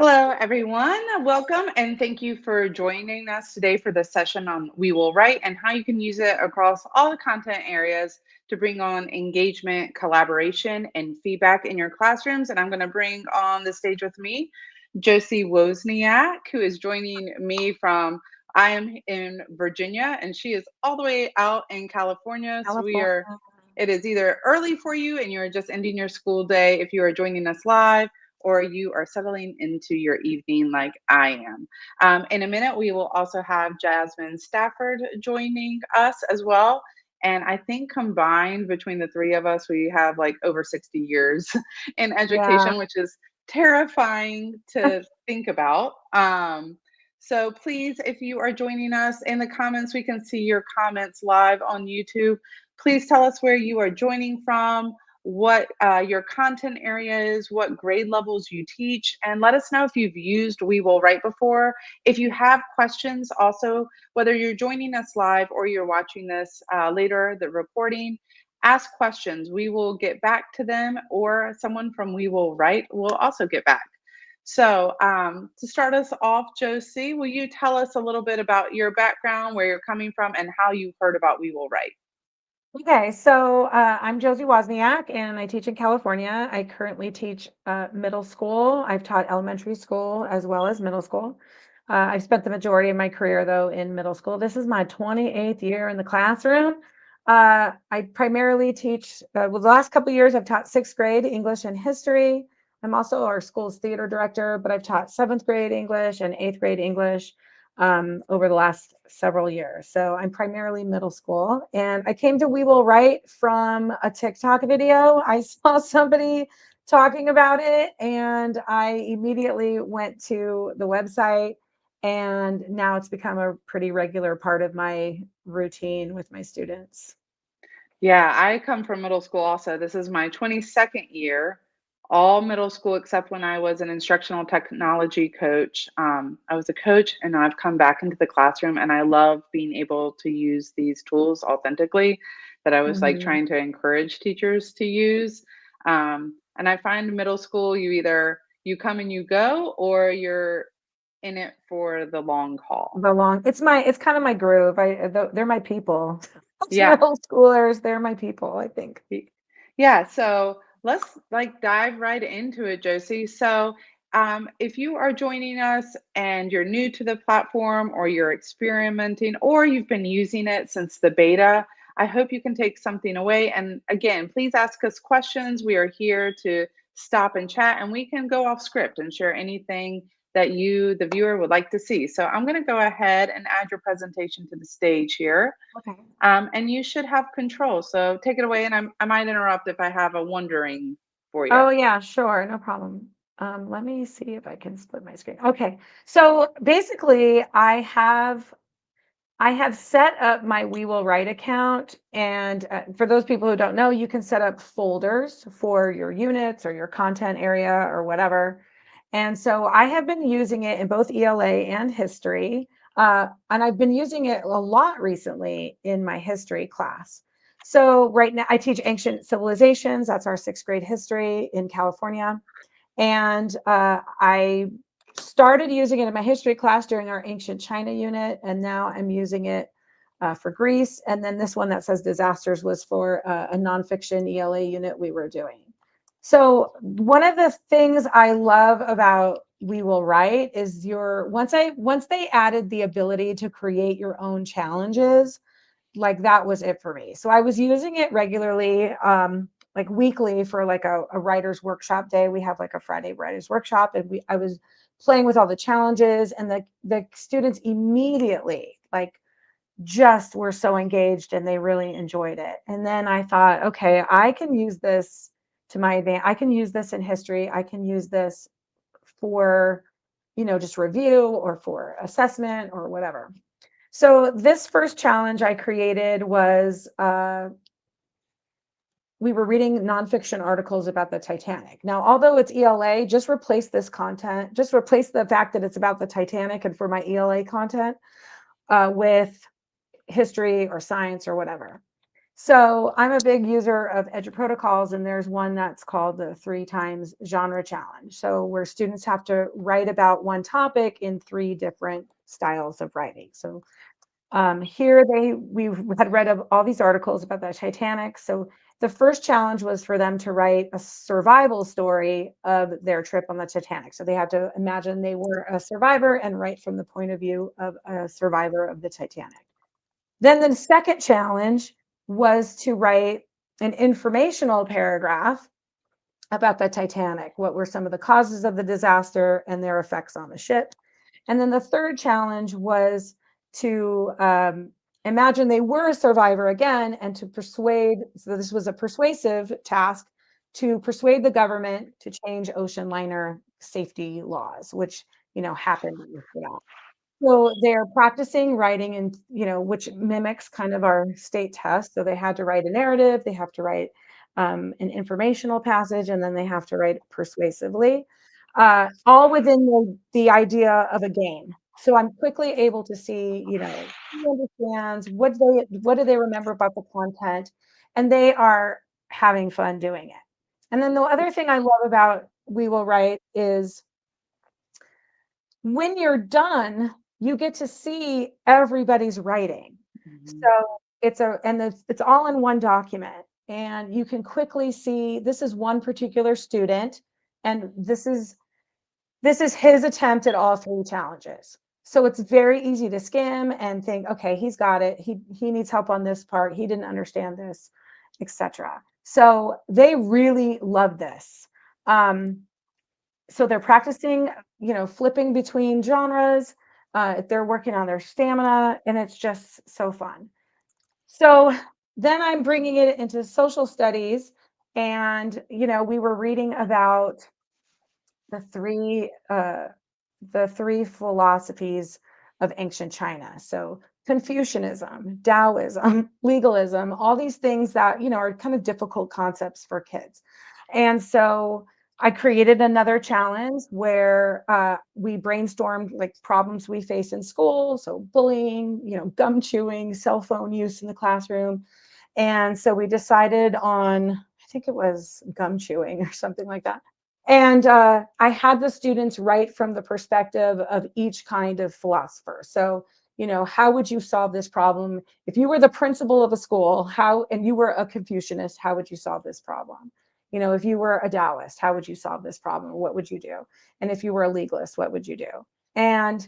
Hello, everyone. Welcome and thank you for joining us today for this session on We Will Write and how you can use it across all the content areas to bring on engagement, collaboration, and feedback in your classrooms. And I'm going to bring on the stage with me Josie Wozniak, who is joining me from I am in Virginia, and she is all the way out in California. So California. it is either early for you and you're just ending your school day if you are joining us live, or you are settling into your evening like I am. In a minute, we will also have Jasmine Stafford joining us as well. And I think combined between the three of us, we have like over 60 years in Yeah. education, which is terrifying to think about. So please, if you are joining us in the comments, we can see your comments live on YouTube. Please tell us where you are joining from, what your content area is, what grade levels you teach, and let us know if you've used We Will Write before. If you have questions, also, whether you're joining us live or you're watching this later, the recording, ask questions. We will get back to them, or someone from We Will Write will also get back. So, to start us off, Josie, will you tell us a little bit about your background, where you're coming from, and how you heard about We Will Write? Okay, so I'm Josie Wozniak, and I teach in California. I currently teach middle school. I've taught elementary school as well as middle school. I've spent the majority of my career, though, in middle school. This is my 28th year in the classroom. I primarily teach, well, the last couple of years, I've taught sixth grade English and history. I'm also our school's theater director, but I've taught seventh grade English and eighth grade English over the last several years. So I'm primarily middle school. And I came to We Will Write from a TikTok video. I saw somebody talking about it, and I immediately went to the website. And now it's become a pretty regular part of my routine with my students. Yeah, I come from middle school also. This is my 22nd year, all middle school except when I was an instructional technology coach. I was a coach and I've come back into the classroom and I love being able to use these tools authentically that I was like Mhm. trying to encourage teachers to use. And I find middle school, you come and you go, or you're in it for the long haul. It's kind of my groove. They're my people. Those Yeah. middle schoolers, they're my people, I think. Y- Yeah, so let's like dive right into it, Josie. So, if you are joining us and you're new to the platform, or you're experimenting, or you've been using it since the beta, I hope you can take something away. And again, please ask us questions. We are here to stop and chat, and we can go off script and share anything that you, the viewer, would like to see. So, I'm going to go ahead and add your presentation to the stage here. Okay. And you should have control. So take it away, and I might interrupt if I have a wondering for you. Oh, yeah, sure, no problem. Let me see if I can split my screen. Okay, so basically, I have set up my We Will Write account, and for those people who don't know, you can set up folders for your units or your content area or whatever. And so I have been using it in both ELA and history, and I've been using it a lot recently in my history class. So right now, I teach ancient civilizations. That's our sixth grade history in California. And I started using it in my history class during our ancient China unit, and now I'm using it for Greece. And then this one that says disasters was for a nonfiction ELA unit we were doing. So one of the things I love about We Will Write is once they added the ability to create your own challenges, like that was it for me. So I was using it regularly, like weekly for like a writer's workshop day. We have like a Friday writer's workshop, and I was playing with all the challenges, and the students immediately like just were so engaged and they really enjoyed it. And then I thought, okay, I can use this to my advantage. I can use this in history. I can use this for, just review or for assessment or whatever. So this first challenge I created was we were reading nonfiction articles about the Titanic. Now, although it's ELA, just replace this content, just replace the fact that it's about the Titanic and for my ELA content with history or science or whatever. So I'm a big user of Edu protocols, and there's one that's called the 3 times genre challenge. So where students have to write about one topic in 3 different styles of writing. So here we had read of all these articles about the Titanic. So the first challenge was for them to write a survival story of their trip on the Titanic. So they had to imagine they were a survivor and write from the point of view of a survivor of the Titanic. Then the second challenge was to write an informational paragraph about the Titanic. What were some of the causes of the disaster and their effects on the ship? And then the third challenge was to imagine they were a survivor again and to persuade, so this was a persuasive task, to persuade the government to change ocean liner safety laws, which, happened after that. So they're practicing writing and, which mimics kind of our state test. So they had to write a narrative, they have to write an informational passage, and then they have to write persuasively, all within the idea of a game. So I'm quickly able to see, who understands, what do they remember about the content, and they are having fun doing it. And then the other thing I love about We Will Write is when you're done, you get to see everybody's writing. Mhm. So it's all in one document, and you can quickly see this is one particular student, and this is his attempt at all 3 challenges. So it's very easy to skim and think, okay, he's got it. He needs help on this part. He didn't understand this, etc. So they really love this. So they're practicing, flipping between genres. They're working on their stamina, and it's just so fun. So then I'm bringing it into social studies, and we were reading about the three uh, the 3 philosophies of ancient China. So Confucianism, Taoism, legalism, all these things that, are kind of difficult concepts for kids. And so I created another challenge where we brainstormed like problems we face in school. So bullying, gum chewing, cell phone use in the classroom. And so we decided on, I think it was gum chewing or something like that. And I had the students write from the perspective of each kind of philosopher. So, how would you solve this problem? If you were the principal of a school, and you were a Confucianist, how would you solve this problem? If you were a Taoist, how would you solve this problem? What would you do? And if you were a legalist, what would you do? And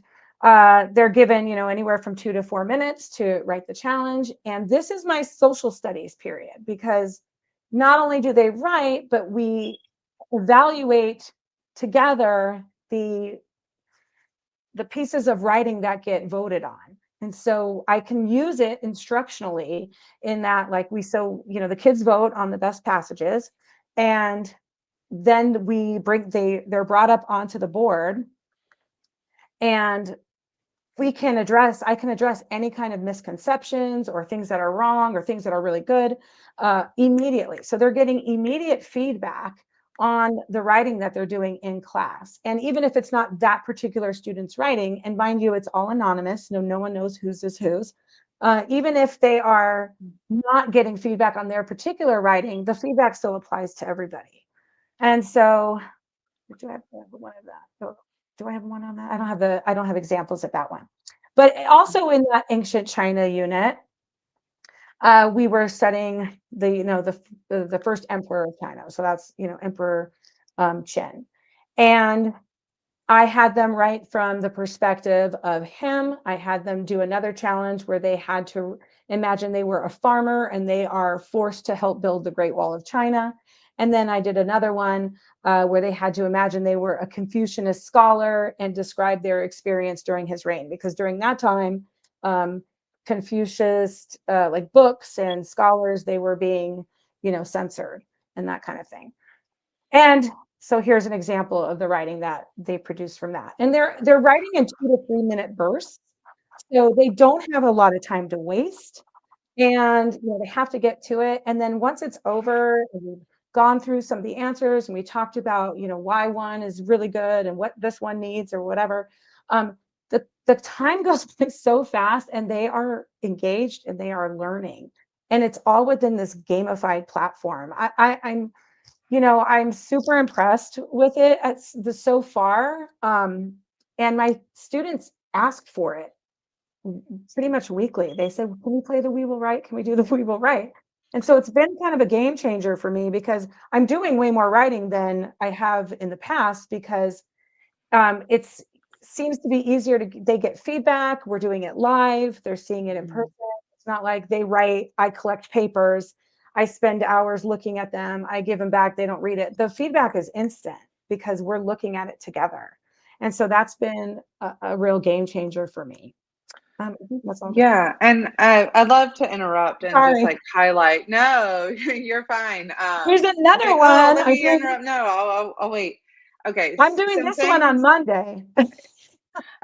they're given, anywhere from 2 to 4 minutes to write the challenge. And this is my social studies period, because not only do they write, but we evaluate together the pieces of writing that get voted on. And so I can use it instructionally in that, like, the kids vote on the best passages, and then they're brought up onto the board, and I can address any kind of misconceptions or things that are wrong or things that are really good immediately. So they're getting immediate feedback on the writing that they're doing in class. And even if it's not that particular student's writing, and mind you, it's all anonymous, no one knows whose is whose. Even if they are not getting feedback on their particular writing, the feedback still applies to everybody. And so, do I have one of that? Do I have one on that? I don't have examples of that one. But also in that ancient China unit, we were studying the first emperor of China. So that's, Emperor Qin. And I had them write from the perspective of him. I had them do another challenge where they had to imagine they were a farmer and they are forced to help build the Great Wall of China. And then I did another one where they had to imagine they were a Confucianist scholar and describe their experience during his reign, because during that time, Confucius, like books and scholars, they were being, censored and that kind of thing. And so here's an example of the writing that they produced from that. And they're writing in 2 to 3 minute bursts. So they don't have a lot of time to waste. And they have to get to it. And then once it's over, and we've gone through some of the answers and we talked about, why one is really good and what this one needs or whatever. The time goes by so fast, and they are engaged and they are learning. and it's all within this gamified platform. I'm super impressed with it at the so far. And my students ask for it pretty much weekly. They said, "Can we play the We Will Write? Can we do the We Will Write?" And so it's been kind of a game changer for me because I'm doing way more writing than I have in the past because it's seems to be easier to they get feedback. We're doing it live. They're seeing it in person. Mhm. It's not like they write, I collect papers, I spend hours looking at them, I give them back, they don't read it. The feedback is instant because we're looking at it together. And so that's been a real game changer for me. I think that's all. Yeah, and I'd love to interrupt and just Sorry. like highlight. No, you're fine. Here's It's another like, oh, one. let me interrupt. No, I'll wait. Okay, I'm doing some this one on things. Monday.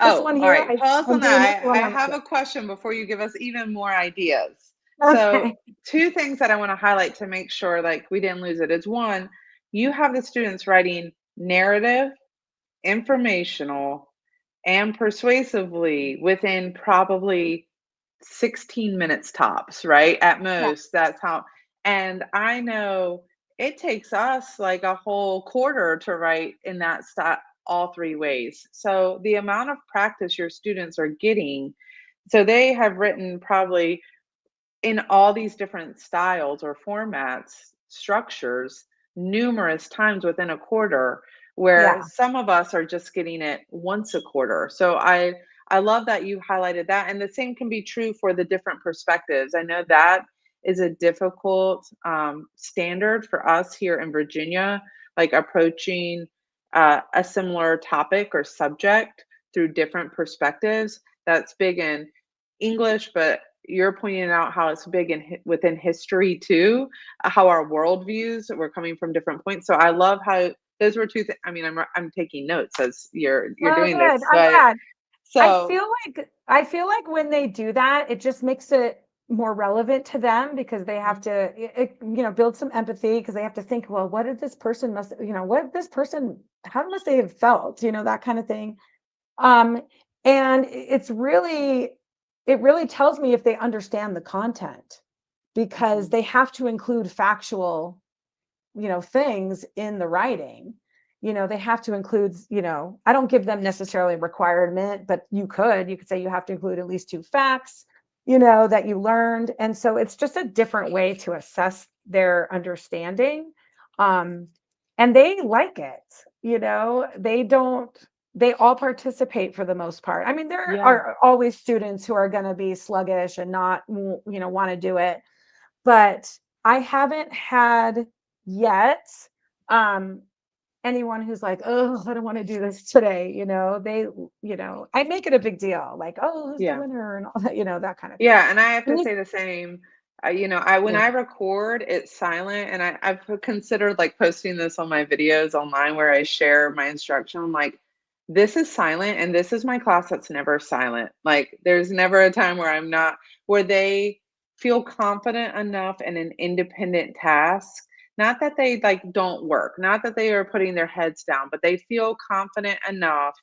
This Oh, one all here, right. Pause I'm on doing this that. one I on have Monday. a question before you give us even more ideas. So, Okay. two things that I want to highlight to make sure like we didn't lose it is one, you have the students writing narrative, informational, and persuasively within probably 16 minutes tops, right? At Yeah. most, that's how. And I know it takes us like a whole quarter to write in that style, all three ways. So the amount of practice your students are getting, so they have written probably in all these different styles or formats, structures, numerous times within a quarter, where Yeah. some of us are just getting it once a quarter. So I love that you highlighted that, and the same can be true for the different perspectives. I know that is a difficult standard for us here in Virginia, like approaching a similar topic or subject through different perspectives. That's big in English, but you're pointing out how it's big in within history too, how our worldviews we're coming from different points. So I love how those were two things. I mean, I'm taking notes as you're Oh, doing good. this. I'm But glad. so I feel like when they do that, it just makes it more relevant to them because they have mhm, to, build some empathy because they have to think, well, what did this person must, what this person, how must they have felt, that kind of thing. Um, and it really tells me if they understand the content because mhm, they have to include factual things in the writing. They have to include, I don't give them necessarily a requirement, but you could say you have to include at least two facts, that you learned. And so it's just a different way to assess their understanding. um and they like it. They all participate for the most part. I mean, there yeah, are always students who are going to be sluggish and not want to do it, but I haven't had yet um anyone who's like, "Oh, I don't want to do this today." I make it a big deal, like, "Oh, who's the yeah. winner?" and all that, that kind of thing. Yeah, and I have to Please. say the same. I when Yeah. I record, it's silent, and I've considered like posting this on my videos online where I share my instruction. I'm like, this is silent, and this is my class that's never silent. Like, there's never a time where I'm not, where they feel confident enough in an independent task. Not that they like don't work, not that they are putting their heads down, but they feel confident enough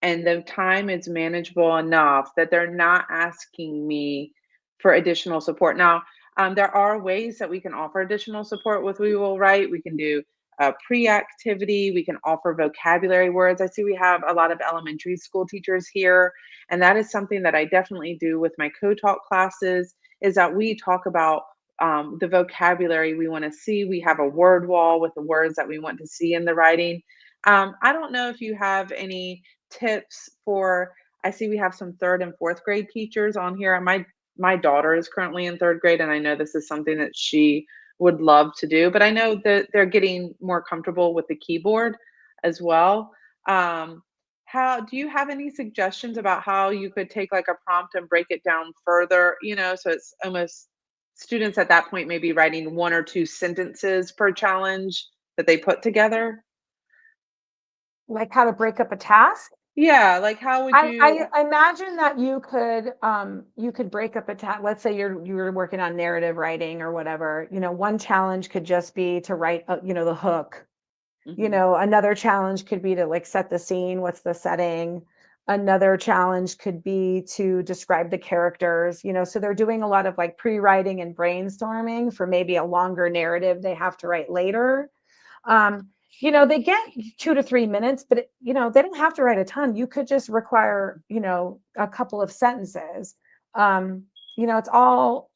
and the time is manageable enough that they're not asking me for additional support. Now, there are ways that we can offer additional support with We Will Write. We can do pre-activity. We can offer vocabulary words. I see we have a lot of elementary school teachers here, and that is something that I definitely do with my co-talk classes. Is that we talk about the vocabulary we want to see. We have a word wall with the words that we want to see in the writing. I don't know if you have any tips for. I see we have some third and fourth grade teachers on here. My daughter is currently in third grade, and I know this is something that she would love to do, but I know that they're getting more comfortable with the keyboard as well. Um, how do you have any suggestions about how you could take like a prompt and break it down further? So it's almost students at that point maybe writing one or two sentences per challenge that they put together. Like how to break up a task. Yeah, like how would you? I imagine that you could break up a task. Let's say you're working on narrative writing or whatever. One challenge could just be to write, the hook. Mhm, Another challenge could be to like set the scene. What's the setting? Another challenge could be to describe the characters, so they're doing a lot of like pre-writing and brainstorming for maybe a longer narrative they have to write later. um, they get 2 to 3 minutes, but they don't have to write a ton. You could just require, a couple of sentences. It's all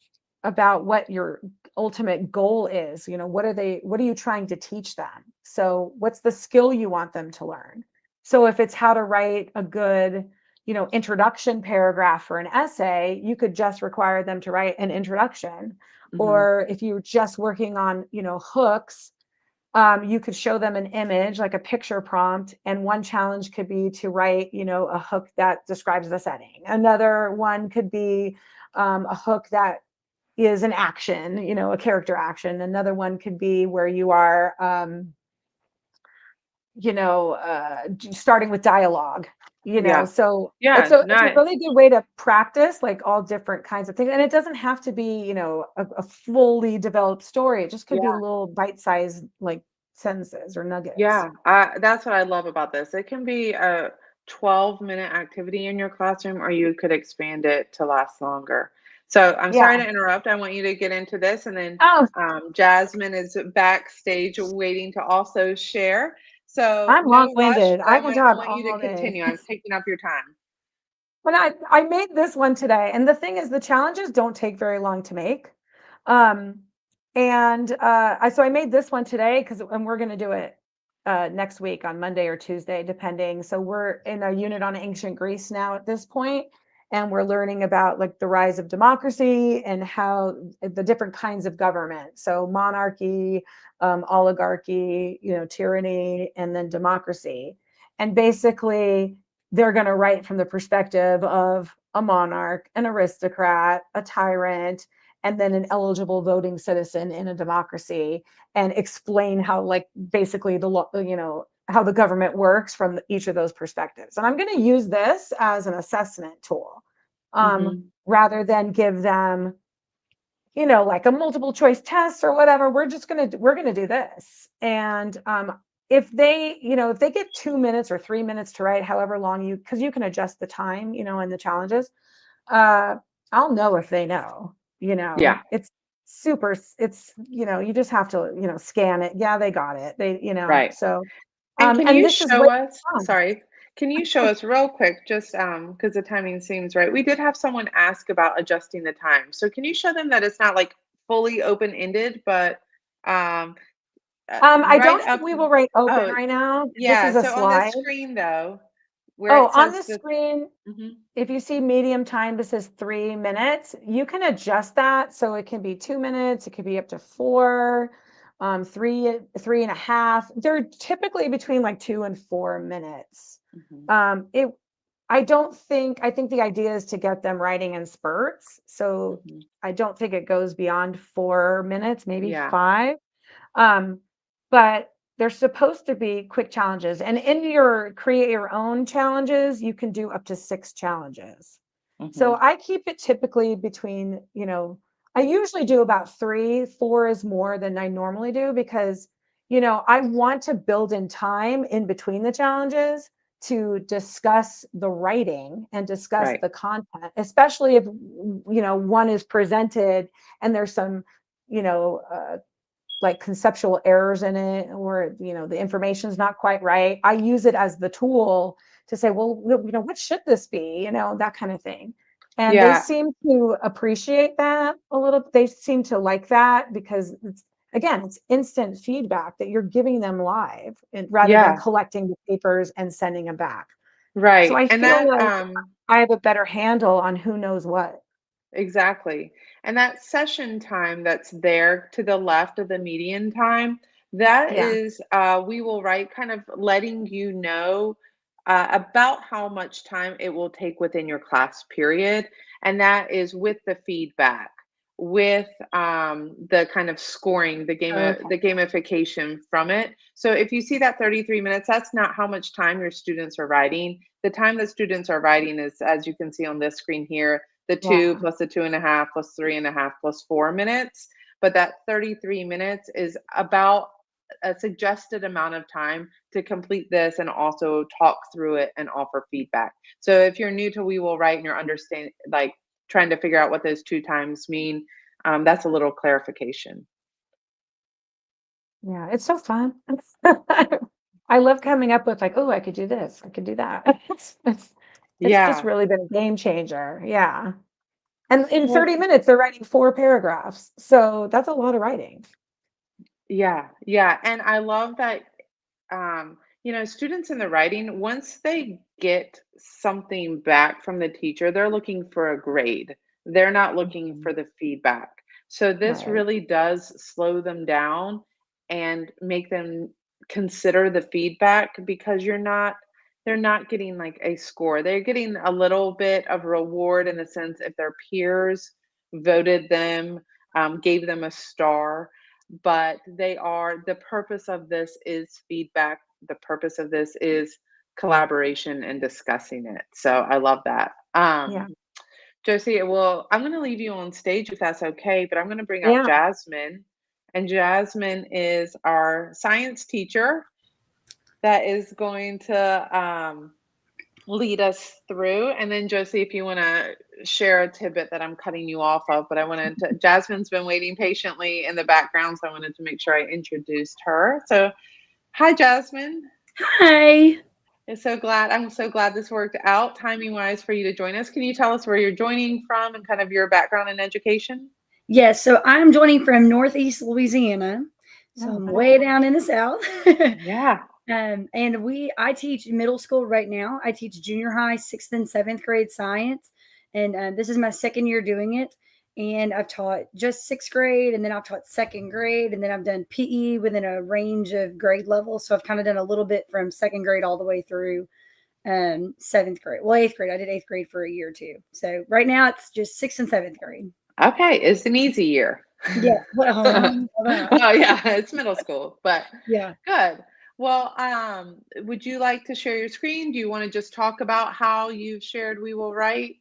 about what your ultimate goal is. What are you trying to teach them? So what's the skill you want them to learn? So if it's how to write a good, introduction paragraph for an essay, you could just require them to write an introduction. Hmm. Or if you're just working on, hooks, you could show them an image, like a picture prompt, and one challenge could be to write, a hook that describes the setting. Another one could be a hook that is an action, a character action. Another one could be where you are, starting with dialogue. Yeah. So it's Yeah. a Nice. really good way to practice like all different kinds of things, and it doesn't have to be a fully developed story. It just could be Yeah. little bite-sized like sentences or nuggets. Yeah, that's what I love about this. It can be a 12-minute activity in your classroom, or you could expand it to last longer. So I'm sorry Yeah. to interrupt. I want you to get into this, and then Oh, Jasmine is backstage waiting to also share. So I'm no rush, long-winded. but I can I talk want you to all day. continue. I'm taking up your time. But I made this one today, and the thing is, the challenges don't take very long to make. Um, and I made this one today and we're going to do it next week on Monday or Tuesday, depending. So we're in a unit on ancient Greece now at this point, and we're learning about like the rise of democracy and how the different kinds of government. So monarchy, oligarchy, tyranny, and then democracy. And basically, they're going to write from the perspective of a monarch, an aristocrat, a tyrant, and then an eligible voting citizen in a democracy, and explain how like basically the law, how the government works from each of those perspectives. And I'm going to use this as an assessment tool, Hmm. rather than give them like a multiple choice test or whatever. We're gonna do this. And if they get 2 minutes or 3 minutes to write, however long because you can adjust the time, and the challenges, uh, I'll know if they know. Yeah, It's super. It's you just have to scan it. Yeah, they got it. right. So And can and you this is way show us, fun. sorry, can you show us real quick, just because the timing seems right? We did have someone ask about adjusting the time. So can you show them that it's not like fully open-ended, but um, I right don't have up? We Will Write open Oh, right now. This yeah. is a So on this slide. screen, though, where Oh, it on says the the, screen, mhm, if you see medium time, this is 3 minutes. You can adjust that. So it can be 2 minutes, it could be up to four, three and a half. They're typically between like 2 and 4 minutes. mhm, It I think the idea is to get them writing in spurts. So mhm, I don't think it goes beyond 4 minutes, maybe yeah, five. Um, but they're supposed to be quick challenges. And in your create your own challenges, you can do up to 6 challenges. So mhm, I keep it typically between, I usually do about three. Four is more than I normally do because, I want to build in time in between the challenges to discuss the writing and discuss right, the content, especially if, one is presented and there's some, you know, like conceptual errors in it, or the information is not quite right. I use it as the tool to say, well, what should this be, that kind of thing. And they yeah, seem to appreciate that a little. They seem to like that because it's instant feedback that you're giving them live, and rather than yeah, collecting the papers and sending them back. So right. I And feel that, like I have a better handle on who knows what. exactly. And that session time that's there to the left of the median time, that Yeah. is, we will write kind of letting you know about how much time it will take within your class period. And that is with the feedback, with the kind of scoring, Okay. the gamification from it. So if you see that 33 minutes, that's not how much time your students are writing. The time that students are writing is, as you can see on this screen here, the 2 Yeah. plus the 2.5 plus 3.5 plus 4 minutes. But that 33 minutes is about a suggested amount of time to complete this and also talk through it and offer feedback. So if you're new to We Will Write and you're understanding, like trying to figure out what those 2 times mean, that's a little clarification. Yeah, it's so fun. I love coming up with like, oh, I could do this, I could do that. It's just Yeah. really been a game changer. Yeah. And in Well, 30 minutes, they're writing 4 paragraphs. So that's a lot of writing. yeah, yeah. And I love that, students in the writing, once they get something back from the teacher, they're looking for a grade. They're not looking Mhm. for the feedback. So this Right. really does slow them down and make them consider the feedback, because they're not getting like a score. They're getting a little bit of reward in the sense if their peers voted them, gave them a star, but the purpose of this is feedback. The purpose of this is collaboration and discussing it. So I love that. Yeah. Josie, well, I'm going to leave you on stage if that's okay, but I'm going to bring up Yeah. Jasmine. And Jasmine is our science teacher that is going to lead us through. And then, Josie, if you want to share a tidbit that I'm cutting you off of, but Jasmine's been waiting patiently in the background, so I wanted to make sure I introduced her. So, hi, Jasmine. Hi. I'm so glad this worked out timing wise for you to join us. Can you tell us where you're joining from and kind of your background in education? Yes, so I'm joining from Northeast Louisiana. So Oh, I'm nice. way down in the South. Yeah. And I teach middle school right now. I teach junior high, 6th and 7th grade science. And this is my second year doing it. And I've taught just 6th grade, and then I've taught 2nd grade, and then I've done PE within a range of grade levels. So I've kind of done a little bit from 2nd grade all the way through 7th grade. Well, 8th grade. I did 8th grade for a year too. So right now it's just 6th and 7th grade. Okay. It's an easy year. Yeah. Well, Well, yeah, it's middle school, but yeah. good. Well, would you like to share your screen? Do you want to just talk about how you've shared We Will Write?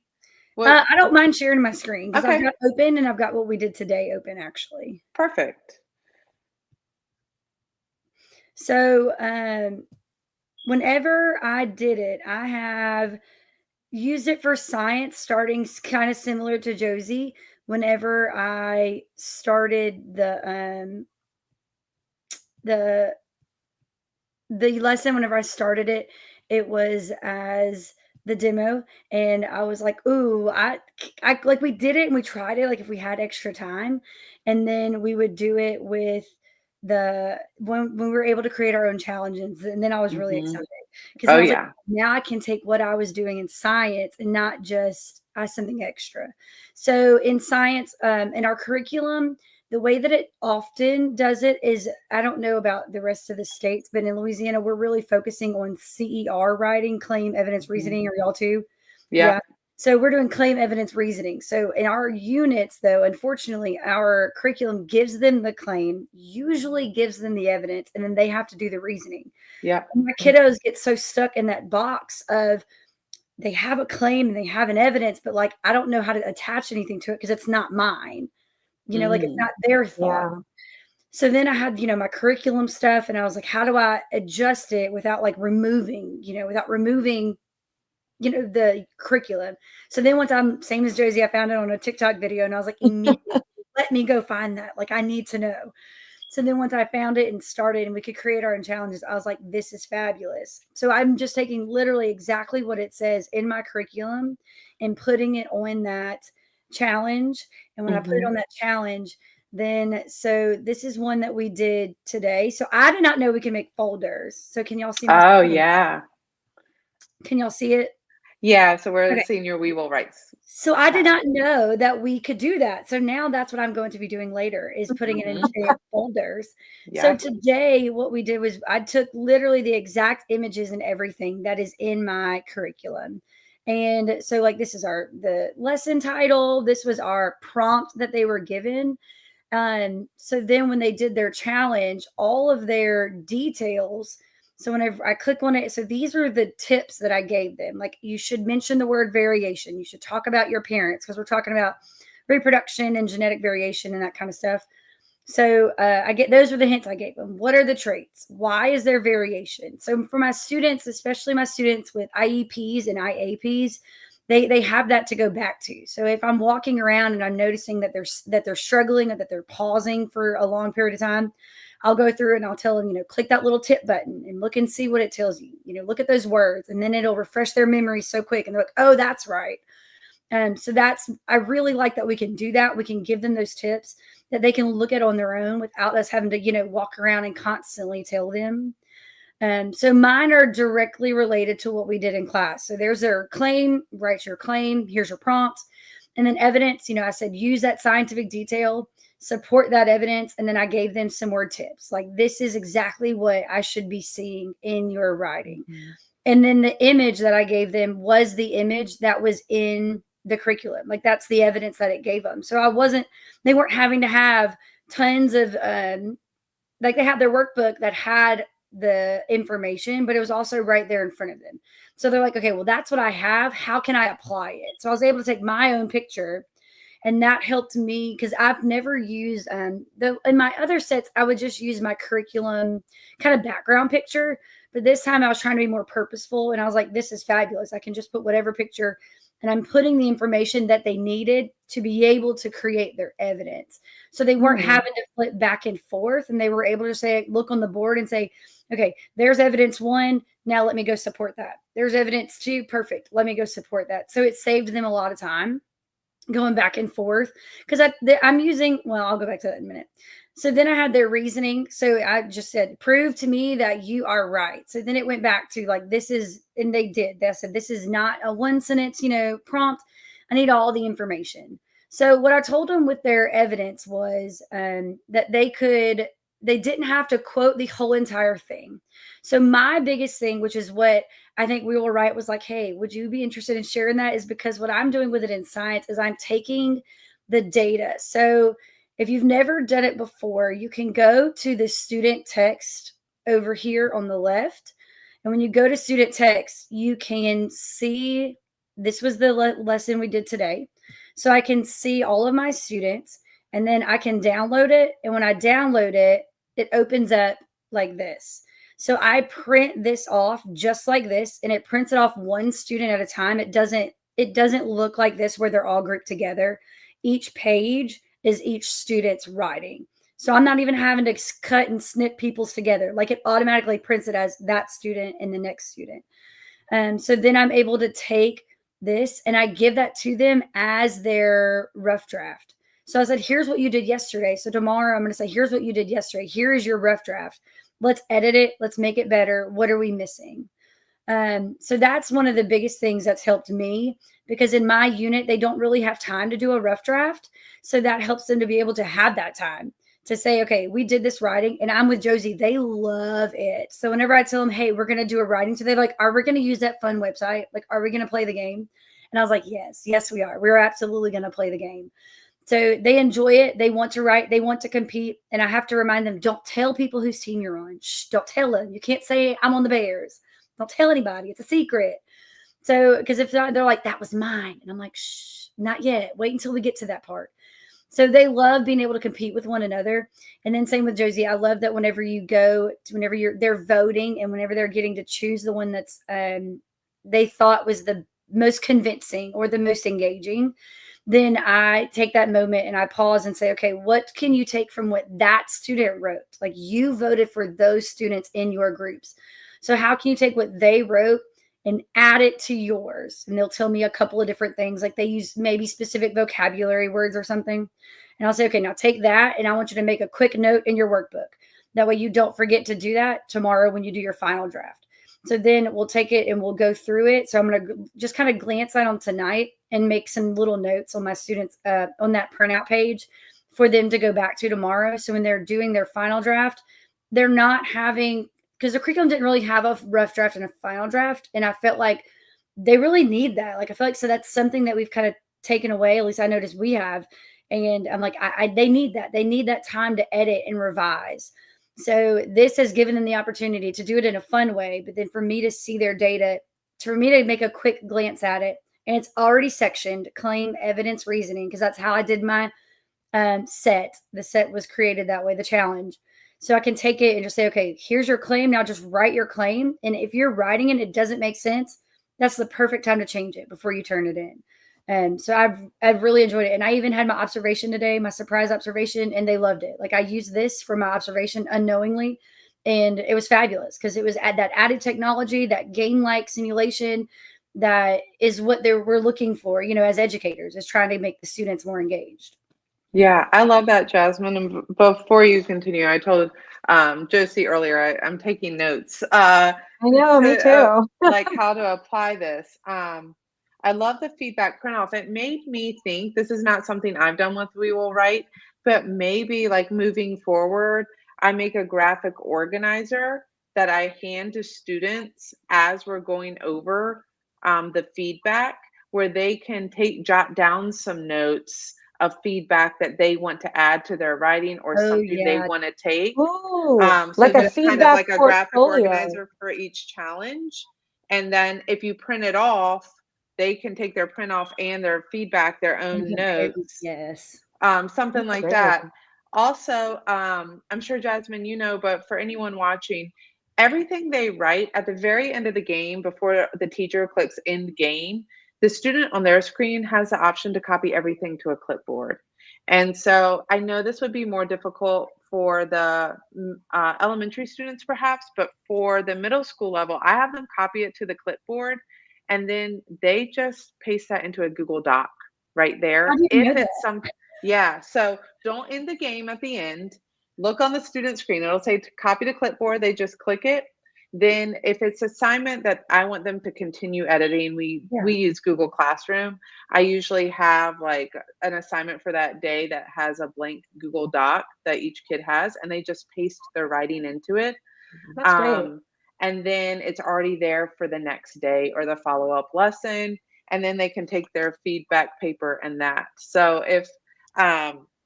What? I don't mind sharing my screen because I've Okay, got open and I've got what we did today open actually. perfect. So whenever I did it, I have used it for science, starting kind of similar to Josie. Whenever I started the lesson, whenever I started it, it was as the demo, and I was like, "Ooh, I like we did it and we tried it like if we had extra time, and then we would do it with when we were able to create our own challenges, and then I was really Hmm. excited because Oh, then I was like, yeah. now I can take what I was doing in science and not just as something extra. So in science, in our curriculum, the way that it often does it is, I don't know about the rest of the states, but in Louisiana, we're really focusing on CER writing, claim, evidence, Hmm. reasoning. Are y'all too? Yeah. Yep. So we're doing claim, evidence, reasoning. So in our units, though, unfortunately, our curriculum gives them the claim, usually gives them the evidence, and then they have to do the reasoning. Yep. And my kiddos get so stuck in that box of they have a claim and they have an evidence, but like I don't know how to attach anything to it because it's not mine. Like it's Mm. not their thought. Yeah. So then I had, my curriculum stuff, and I was like, how do I adjust it without like removing, the curriculum. So then once I'm same as Josie, I found it on a TikTok video, and I was like, immediately, let me go find that. Like I need to know. So then once I found it and started and we could create our own challenges, I was like, this is fabulous. So I'm just taking literally exactly what it says in my curriculum and putting it on that challenge. And when I put it Hmm. on that challenge, then so this is one that we did today. So I did not know we can make folders. So can y'all see my Oh, screen? yeah. Can y'all see it? Yeah. So we're Okay. seeing your We Will Write So I did tab. not know that we could do that. So now that's what I'm going to be doing later is putting it Hmm. into folders. So Yep. today what we did was I took literally the exact images and everything that is in my curriculum. And so like this is the lesson title, this was our prompt that they were given. So then when they did their challenge, all of their details. So whenever I click on it, so these are the tips that I gave them. Like you should mention the word variation. You should talk about your parents because we're talking about reproduction and genetic variation and that kind of stuff. So those were the hints I gave them. What are the traits? Why is there variation? So for my students, especially my students with IEPs and IAPs, they have that to go back to. So if I'm walking around and I'm noticing that they're struggling or that they're pausing for a long period of time, I'll go through and I'll tell them, click that little tip button and look and see what it tells you. Look at those words, and then it'll refresh their memory so quick, and they're like, oh, that's right. So I really like that we can do that. We can give them those tips that they can look at on their own without us having to, walk around and constantly tell them. So mine are directly related to what we did in class. So there's their claim, write your claim, here's your prompts. And then evidence, I said, use that scientific detail, support that evidence. And then I gave them some more tips. Like, this is exactly what I should be seeing in your writing. Mm-hmm. And then the image that I gave them was the image that was in the curriculum. Like, that's the evidence that it gave them. So they weren't having to have tons of, like, they had their workbook that had the information, but it was also right there in front of them. So they're like, okay, well, that's what I have. How can I apply it? So I was able to take my own picture, and that helped me because I've never used, in my other sets, I would just use my curriculum kind of background picture. But this time I was trying to be more purposeful, and I was like, this is fabulous. I can just put whatever picture, and I'm putting the information that they needed to be able to create their evidence. So they weren't having to flip back and forth, and they were able to say, look on the board and say, okay, there's evidence 1. Now let me go support that. There's evidence 2. Perfect. Let me go support that. So it saved them a lot of time going back and forth, because I'm using, well, I'll go back to that in a minute. So then I had their reasoning. So I just said, prove to me that you are right. So then it went back to like, this is, and they did. They said, this is not a 1-sentence, prompt. I need all the information. So what I told them with their evidence was that they didn't have to quote the whole entire thing. So my biggest thing, which is what I think WeWillWrite was like, hey, would you be interested in sharing that? Is because what I'm doing with it in science is I'm taking the data. So if you've never done it before, you can go to the student text over here on the left. And when you go to student text, you can see, this was the lesson we did today. So I can see all of my students, and then I can download it. And when I download it, it opens up like this. So I print this off just like this, and it prints it off one student at a time. It doesn't look like this where they're all grouped together. Each page is each student's writing. So I'm not even having to cut and snip people's together. Like, it automatically prints it as that student and the next student. So then I'm able to take this and I give that to them as their rough draft. So I said, here's what you did yesterday. So tomorrow I'm going to say, here's what you did yesterday. Here is your rough draft. Let's edit it. Let's make it better. What are we missing? So that's one of the biggest things that's helped me, because in my unit, they don't really have time to do a rough draft. So that helps them to be able to have that time to say, okay, we did this writing, and I'm with Josie. They love it. So whenever I tell them, hey, we're going to do a writing today, like, are we going to use that fun website? Like, are we going to play the game? And I was like, yes, we are. We're absolutely going to play the game. So they enjoy it. They want to write. They want to compete. And I have to remind them, don't tell people whose team you're on. Shh, don't tell them. You can't say I'm on the Bears. Don't tell anybody. It's a secret. So, because if not, they're like, that was mine. And I'm like, shh, not yet. Wait until we get to that part. So they love being able to compete with one another. And then same with Josie. I love that whenever they're voting, and whenever they're getting to choose the one that's they thought was the most convincing or the most engaging, then I take that moment and I pause and say, okay, what can you take from what that student wrote? Like, you voted for those students in your groups. So how can you take what they wrote and add it to yours? And they'll tell me a couple of different things. Like, they use maybe specific vocabulary words or something. And I'll say, okay, now take that, and I want you to make a quick note in your workbook. That way you don't forget to do that tomorrow when you do your final draft. So then we'll take it and we'll go through it. So I'm going to just kind of glance at them tonight and make some little notes on my students on that printout page for them to go back to tomorrow. So when they're doing their final draft, they're not having, because the curriculum didn't really have a rough draft and a final draft. And I felt like they really need that. Like, I feel like, so that's something that we've kind of taken away. At least I noticed we have. And I'm like, they need that. They need that time to edit and revise. So this has given them the opportunity to do it in a fun way, but then for me to see their data, for me to make a quick glance at it, and it's already sectioned, claim, evidence, reasoning, because that's how I did my set. The set was created that way, the challenge. So I can take it and just say, okay, here's your claim. Now just write your claim. And if you're writing it, it doesn't make sense. That's the perfect time to change it before you turn it in. And so I've really enjoyed it. And I even had my observation today, my surprise observation, and they loved it. Like I used this for my observation unknowingly, and it was fabulous because it was that added technology, that game-like simulation, that is what we're looking for, as educators, is trying to make the students more engaged. Yeah, I love that, Jasmine. And before you continue, I told Josie earlier I'm taking notes I know, me too. like how to apply this. I love the feedback print off. It made me think, this is not something I've done with WeWillWrite, but maybe like moving forward, I make a graphic organizer that I hand to students as we're going over the feedback, where they can jot down some notes of feedback that they want to add to their writing or Oh something they yeah. want to take. Ooh, So like a just kind of feedback like a graphic portfolio. organizer for each challenge. And then if you print it off, they can take their print off and their feedback, their own notes, Yes. something That's a like great that. idea. Also, I'm sure Jasmine, but for anyone watching, everything they write at the very end of the game, before the teacher clicks end game, the student on their screen has the option to copy everything to a clipboard. And so I know this would be more difficult for the elementary students perhaps, but for the middle school level, I have them copy it to the clipboard, and then they just paste that into a Google Doc right I there. didn't If know that. it's yeah, so don't end the game at the end. Look on the student screen. It'll say to copy to clipboard. They just click it. Then if it's assignment that I want them to continue editing, we Yeah. use Google Classroom. I usually have like an assignment for that day that has a blank Google Doc that each kid has, and they just paste their writing into it. That's great. And then it's already there for the next day or the follow-up lesson, and then they can take their feedback paper and that. So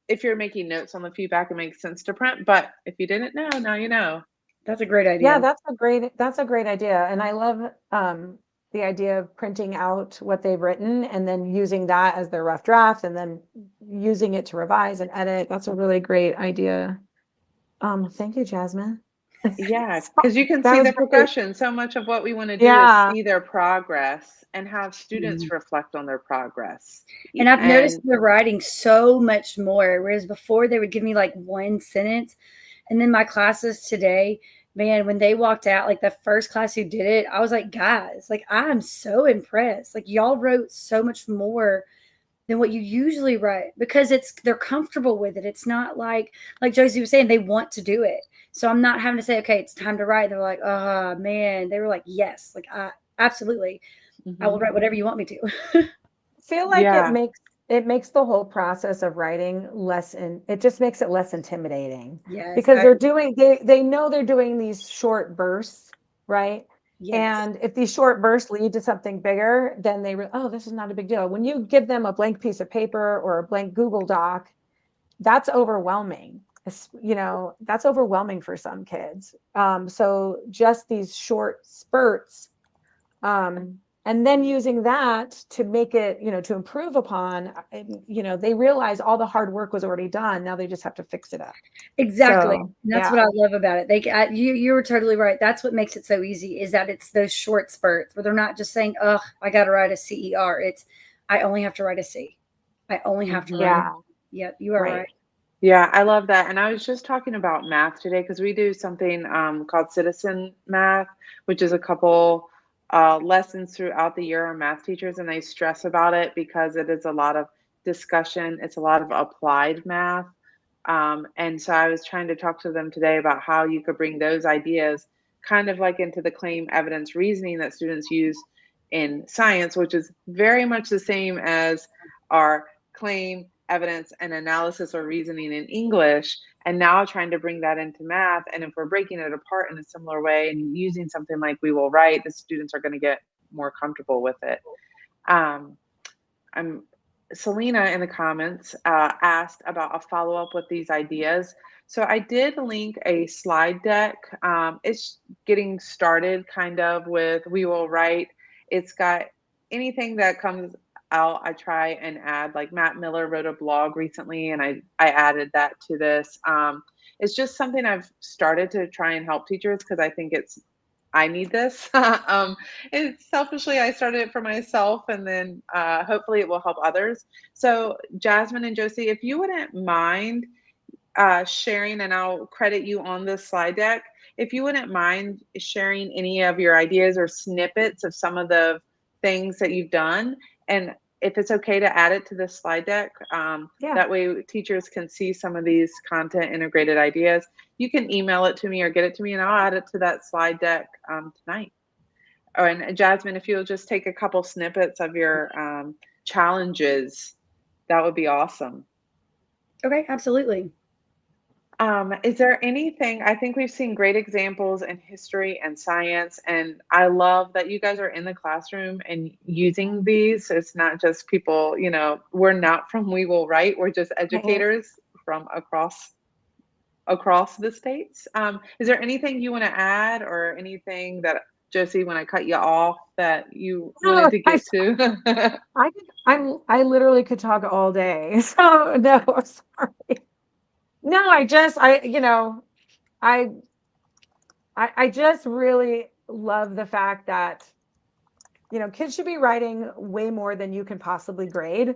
if you're making notes on the feedback, it makes sense to print, but if you didn't know, now you know. That's a great Yeah, idea. that's a great idea. And I love the idea of printing out what they've written and then using that as their rough draft and then using it to revise and edit. That's a really great idea. Thank you, Jasmine. Yeah, because you can That see was the great. progression. So much of what we want to do is Yeah. see their progress and have Mhm. students reflect on their progress. And I've noticed And the writing so much more. Whereas before they would give me like one sentence. And then my classes today, man, when they walked out, like the first class who did it, I was like, guys, like I'm so impressed. Like y'all wrote so much more than what you usually write because they're comfortable with it. It's not like Josie was saying, they want to do it. So I'm not having to say, okay, it's time to write. They're like, oh man. They were like, yes, like I absolutely I will mhm, write whatever you want me to. Feel like yeah, it makes the whole process of writing it just makes it less intimidating Yes. because they know they're doing these short bursts, right? Yes. And if these short bursts lead to something bigger, then oh, this is not a big deal. When you give them a blank piece of paper or a blank Google Doc, that's overwhelming. That's overwhelming for some kids. So just these short spurts, and then using that to make it, to improve upon, they realize all the hard work was already done. Now they just have to fix it up. Exactly. So, And that's yeah. what I love about it. You were totally right. That's what makes it so easy is that it's those short spurts where they're not just saying, "Oh, I got to write a CER." It's I only have to write a C. I only have to write. mhm. Yeah. Yep, you are Right. right. Yeah, I love that. And I was just talking about math today because we do something called citizen math, which is a couple lessons throughout the year. Our math teachers, and they stress about it because it is a lot of discussion. It's a lot of applied math. And so I was trying to talk to them today about how you could bring those ideas kind of like into the claim evidence reasoning that students use in science, which is very much the same as our claim evidence and analysis or reasoning in English, and now trying to bring that into math. And if we're breaking it apart in a similar way and using something like WeWillWrite, the students are going to get more comfortable with it. Um, I'm Selena in the comments asked about a follow up with these ideas. So I did link a slide deck. It's getting started kind of with WeWillWrite. It's got anything that comes out, I try and add, like Matt Miller wrote a blog recently, and I added that to this. It's just something I've started to try and help teachers because I think I need this. It's selfishly, I started it for myself, and then hopefully it will help others. So Jasmine and Josie, if you wouldn't mind sharing, and I'll credit you on this slide deck. If you wouldn't mind sharing any of your ideas or snippets of some of the things that you've done, and if it's okay to add it to the slide deck, Yeah. that way teachers can see some of these content integrated ideas. You can email it to me or get it to me, and I'll add it to that slide deck tonight. Oh, and Jasmine, if you'll just take a couple snippets of your challenges, that would be awesome. Okay, absolutely. Is there anything, I think we've seen great examples in history and science, and I love that you guys are in the classroom and using these. So it's not just people, we're not from WeWillWrite, we're just educators from across the states. Is there anything you want to add, or anything that, Josie, when I cut you off, that you wanted to get to? I literally could talk all day. So no, sorry. No, I just really love the fact that, kids should be writing way more than you can possibly grade.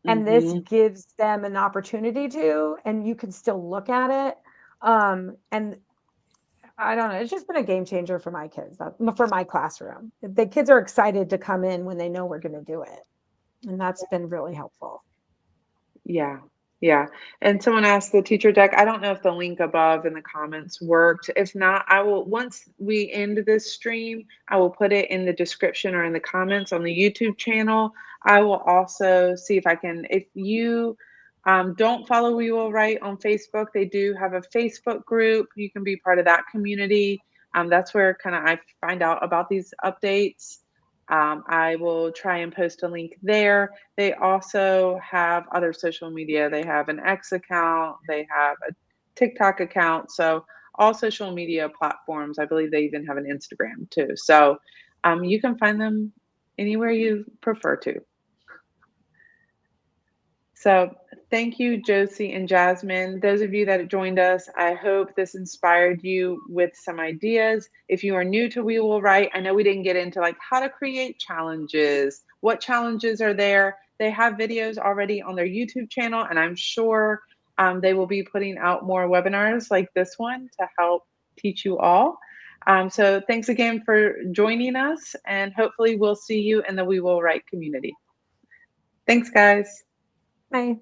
And this Mhm. gives them an opportunity to, and you can still look at it. And I don't know, it's just been a game changer for my kids, for my classroom. The kids are excited to come in when they know we're going to do it. And that's been really helpful. Yeah. Yeah. And someone asked the teacher deck. I don't know if the link above in the comments worked. If not, I will, once we end this stream, I will put it in the description or in the comments on the YouTube channel. I will also see if I can, if you don't follow We Will Write on Facebook, they do have a Facebook group. You can be part of that community. That's where kind of I find out about these updates. I will try and post a link there. They also have other social media. They have an X account, they have a TikTok account. So all social media platforms. I believe they even have an Instagram too. So you can find them anywhere you prefer to. So thank you, Josie and Jasmine. Those of you that joined us, I hope this inspired you with some ideas. If you are new to We Will Write, I know we didn't get into like how to create challenges, what challenges are there. They have videos already on their YouTube channel, and I'm sure they will be putting out more webinars like this one to help teach you all. So thanks again for joining us, and hopefully we'll see you in the We Will Write community. Thanks, guys. Bye.